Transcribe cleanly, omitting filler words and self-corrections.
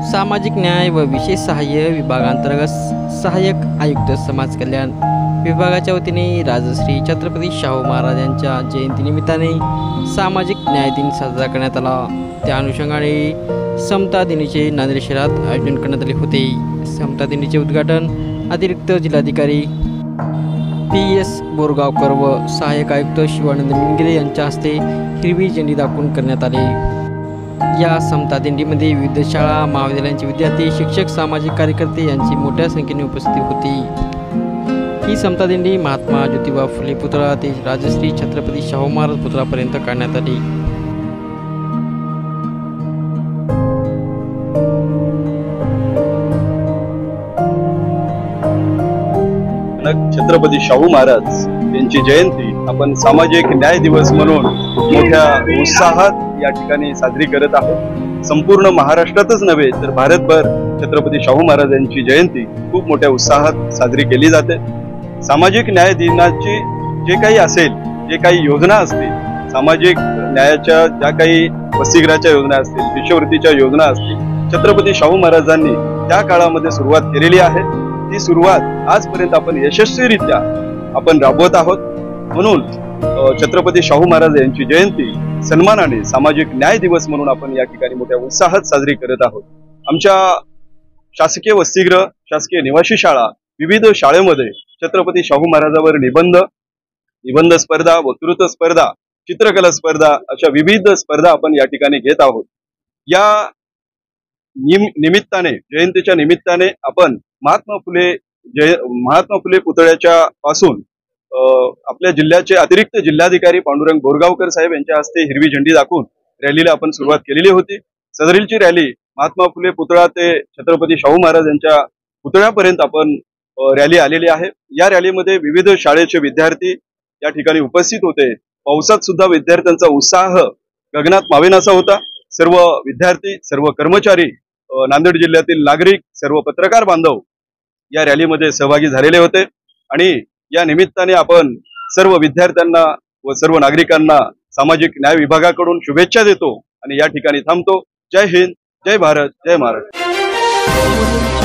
सामाजिक न्याय व विशेष सहाय्य विभागांतर्गत सहाय्यक आयुक्त समाज कल्याण विभागाच्या वतीने राजश्री छत्रपती शाहू महाराज यांच्या जयंतीनिमित्ताने सामाजिक न्याय दिन साजरा करण्यात आला। त्या अनुषंगाने समता दिनाचे नांदेड शहरात आयोजन करण्यात आले होते। समता दिनाचे उद्घाटन अतिरिक्त जिल्हाधिकारी PS बोरगावकर व सहाय्यक आयुक्त शिवानंद मिंगरे यांच्या हस्ते हिरवी झेंडी दाखवून करण्यात आले। या समता दिंडीमध्ये विविध शाळा महाविद्यालयांचे विद्यार्थी, शिक्षक, सामाजिक कार्यकर्ते यांची मोठ्या संख्येने उपस्थिती होती। ही समता दिंडी महात्मा ज्योतिबा फुले पुतळा ते राजश्री छत्रपती शाहू महाराज पुतळापर्यंत काढण्यात आली। छत्रपती शाहू महाराज यांची जयंती आपण सामाजिक न्याय दिवस म्हणून मोठ्या उत्साहात या ठिकाणी साजरी करत आहोत। संपूर्ण महाराष्ट्रातच नव्हे तर भारतभर छत्रपती शाहू महाराज यांची जयंती खूप मोठ्या उत्साहात साजरी केली जाते। सामाजिक न्याय दिनाची जे काही असेल, जे काही योजना असतील, सामाजिक न्यायाच्या ज्या काही वसतिगृहाच्या योजना असतील, शिष्यवृत्तीच्या योजना असतील, छत्रपती शाहू महाराजांनी त्या काळामध्ये सुरुवात केलेली आहे। ती सुरुवात आजपर्यंत आपण यशस्वीरित्या आपण राबवत आहोत। म्हणून छत्रपती शाहू महाराज यांची जयंती सन्मानाने सामाजिक न्याय दिवस म्हणून आपण या ठिकाणी मोठ्या उत्साहात साजरी करत आहोत। आमच्या शासकीय वसतिगृह, शासकीय निवासी शाळा, विविध शाळेमध्ये छत्रपती शाहू महाराजांवर निबंध स्पर्धा, वक्तृत्व स्पर्धा, चित्रकला स्पर्धा अशा विविध स्पर्धा आपण या ठिकाणी घेत आहोत। या निमित्ताने, जयंतीच्या निमित्ताने आपण महात्मा फुले पुतळ्याच्या पासून आपल्या जिल्ह्याचे अतिरिक्त जिल्हाधिकारी पांडुरंग बोरगावकर साहेब यांच्या हस्ते हिरवी झेंडी दाखवून रॅलीला आपण सुरुवात केलेली होती। सदरीलची रॅली महात्मा फुले पुतळा ते छत्रपती शाहू महाराज यांच्या पुतळ्यापर्यंत आपण रॅली आलेली आहे। या रॅलीमध्ये विविध शाळेचे विद्यार्थी या ठिकाणी उपस्थित होते। पावसात सुद्धा विद्यार्थ्यांचा उत्साह गगनात मावेनासा होता। सर्व विद्यार्थी, सर्व कर्मचारी, नांदेड जिल्ह्यातील नागरिक, सर्व पत्रकार बांधव या रॅलीमध्ये सहभागी झालेले होते आणि या निमित्ताने आपण सर्व विद्यार्थ्यांना व सर्व नागरिकांना सामाजिक न्याय विभागाकडून शुभेच्छा देतो आणि या ठिकाणी थांबतो। जय हिंद, जय भारत, जय महाराष्ट्र।